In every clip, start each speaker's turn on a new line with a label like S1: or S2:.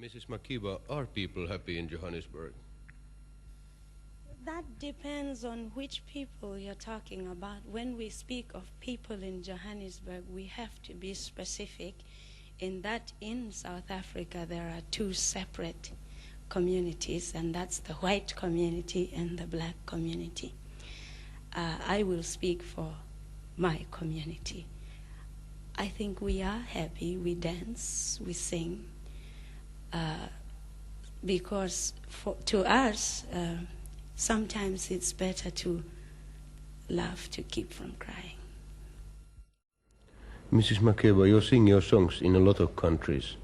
S1: Mrs. Makeba, are people happy in Johannesburg?
S2: That depends on which people you're talking about. When we speak of people in Johannesburg, we have to be specific in that in South Africa there are two separate communities, and that's the white community and the black community. I will speak for my community. I think we are happy, we dance, we sing, because to us, sometimes it's better to laugh to keep from crying.
S1: Mrs. Makeba, you sing your songs in a lot of countries.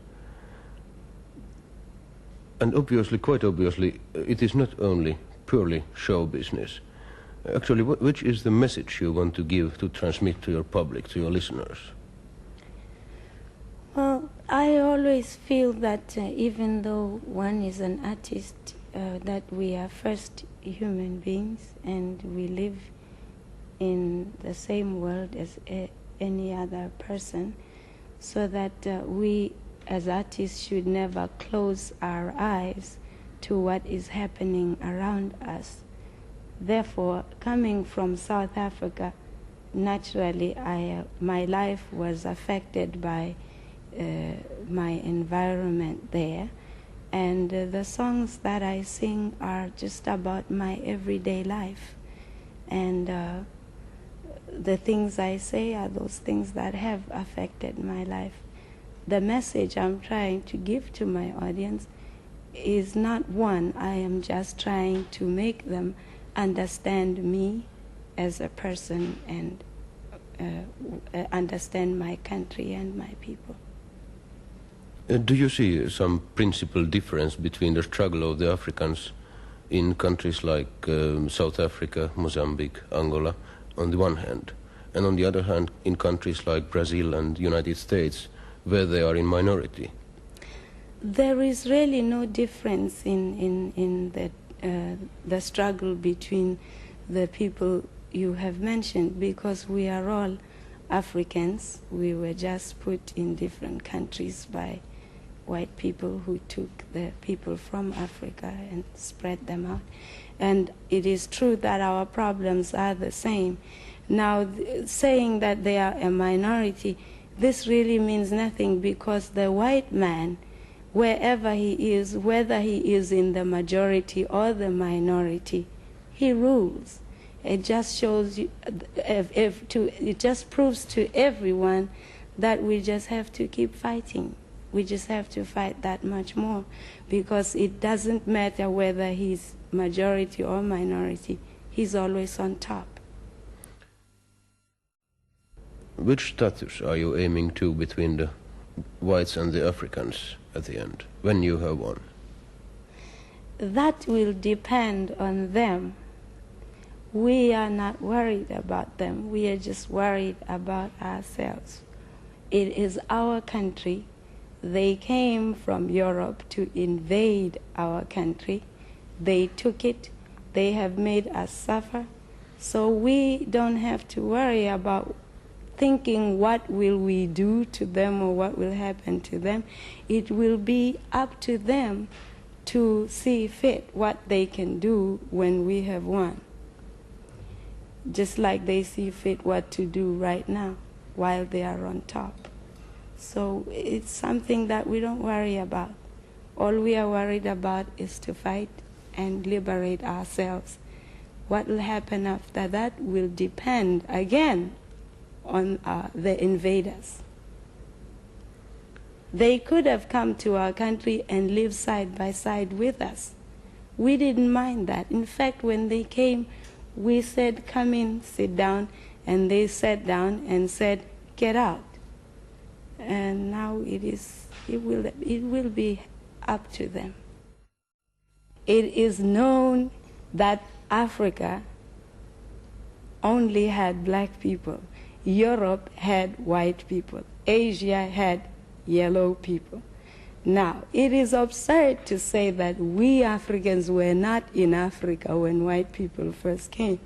S1: And obviously, quite obviously, it is not only purely show business. Actually, which is the message you want to give, to transmit to your public, to your listeners?
S2: Well, I always feel that even though one is an artist, that we are first human beings and we live in the same world as any other person, so that we as artists should never close our eyes to what is happening around us. Therefore, coming from South Africa, naturally my life was affected by my environment there. And the songs that I sing are just about my everyday life. And the things I say are those things that have affected my life. The message I'm trying to give to my audience is not one. I am just trying to make them understand me as a person and understand my country and my people.
S1: Do you see some principal difference between the struggle of the Africans in countries like South Africa, Mozambique, Angola, on the one hand, and on the other hand, in countries like Brazil and United States, where they are in minority?
S2: There is really no difference in the struggle between the people you have mentioned, because we are all Africans. We were just put in different countries by white people who took the people from Africa and spread them out. And it is true that our problems are the same. Now, saying that they are a minority, this really means nothing, because the white man, wherever he is, whether he is in the majority or the minority, he rules. It just shows you, it just proves to everyone that we just have to keep fighting. We just have to fight that much more, because it doesn't matter whether he's majority or minority, he's always on top.
S1: Which status are you aiming to between the whites and the Africans at the end, when you have won?
S2: That will depend on them. We are not worried about them. We are just worried about ourselves. It is our country. They came from Europe to invade our country. They took it. They have made us suffer. So we don't have to worry about thinking what will we do to them or what will happen to them. It will be up to them to see fit what they can do when we have won. Just like they see fit what to do right now while they are on top. So it's something that we don't worry about. All we are worried about is to fight and liberate ourselves. What will happen after that will depend, again, on the invaders. They could have come to our country and lived side by side with us. We didn't mind that. In fact, when they came, we said, come in, sit down, and they sat down and said, get out. And now it will be up to them. It is known that Africa only had black people. Europe had white people. Asia had yellow people. Now, it is absurd to say that we Africans were not in Africa when white people first came.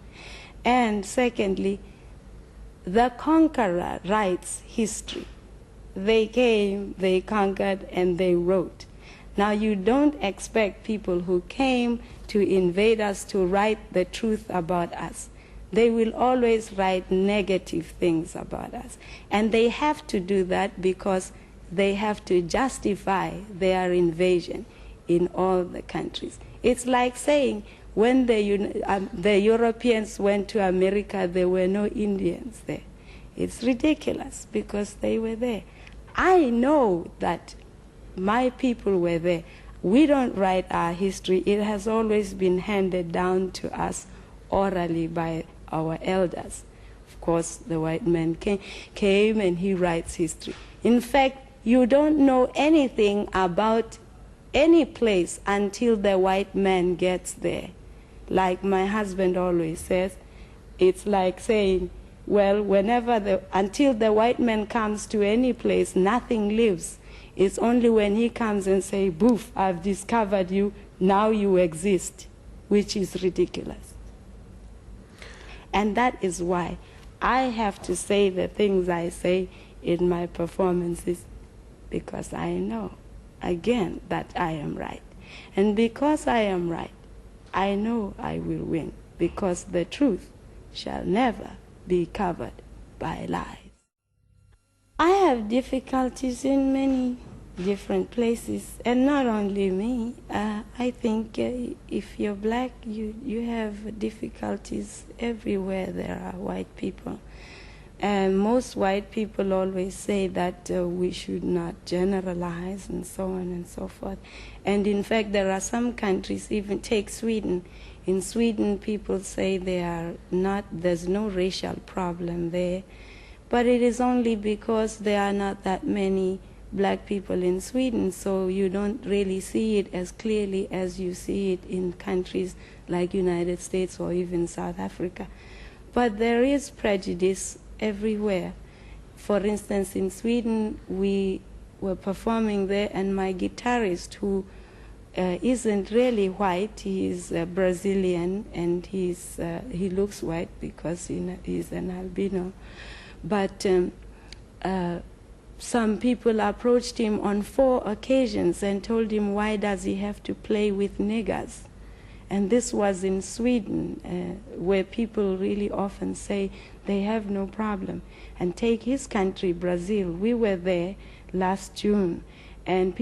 S2: And secondly, the conqueror writes history. They came, they conquered, and they wrote. Now, you don't expect people who came to invade us to write the truth about us. They will always write negative things about us. And they have to do that because they have to justify their invasion in all the countries. It's like saying when the Europeans went to America, there were no Indians there. It's ridiculous because they were there. I know that my people were there. We don't write our history. It has always been handed down to us orally by our elders. Of course, the white man came and he writes history. In fact, you don't know anything about any place until the white man gets there. Like my husband always says, it's like saying, well, until the white man comes to any place, nothing lives. It's only when he comes and says, boof, I've discovered you, now you exist, which is ridiculous. And that is why I have to say the things I say in my performances, because I know, again, that I am right. And because I am right, I know I will win, because the truth shall never be covered by lies. I have difficulties in many different places, and not only me. I think if you're black, you have difficulties everywhere there are white people. And most white people always say that we should not generalize and so on and so forth. And in fact, there are some countries, even take Sweden. In Sweden, people say there's no racial problem there. But it is only because there are not that many black people in Sweden, so you don't really see it as clearly as you see it in countries like United States or even South Africa. But there is prejudice everywhere. For instance, in Sweden, we were performing there, and my guitarist, who isn't really white, he is Brazilian, and he looks white because he's an albino. But some people approached him on 4 occasions and told him, why does he have to play with niggers? And this was in Sweden, where people really often say they have no problem. And take his country, Brazil. We were there last June, and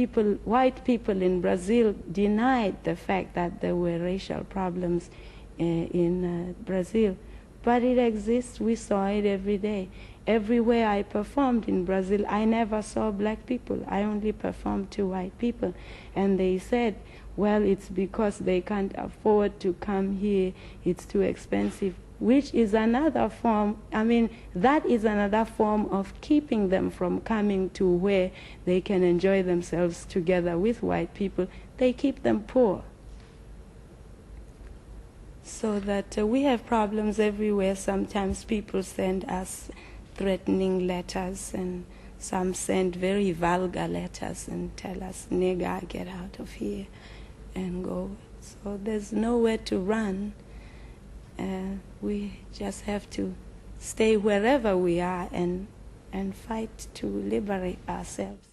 S2: white people in Brazil denied the fact that there were racial problems in Brazil. But it exists. We saw it every day. Everywhere I performed in Brazil, I never saw black people. I only performed to white people. And they said, well, it's because they can't afford to come here. It's too expensive, which is another form. That is another form of keeping them from coming to where they can enjoy themselves together with white people. They keep them poor. So that we have problems everywhere. Sometimes people send us threatening letters, and some send very vulgar letters and tell us, nigger, get out of here and go. So there's nowhere to run. We just have to stay wherever we are and fight to liberate ourselves.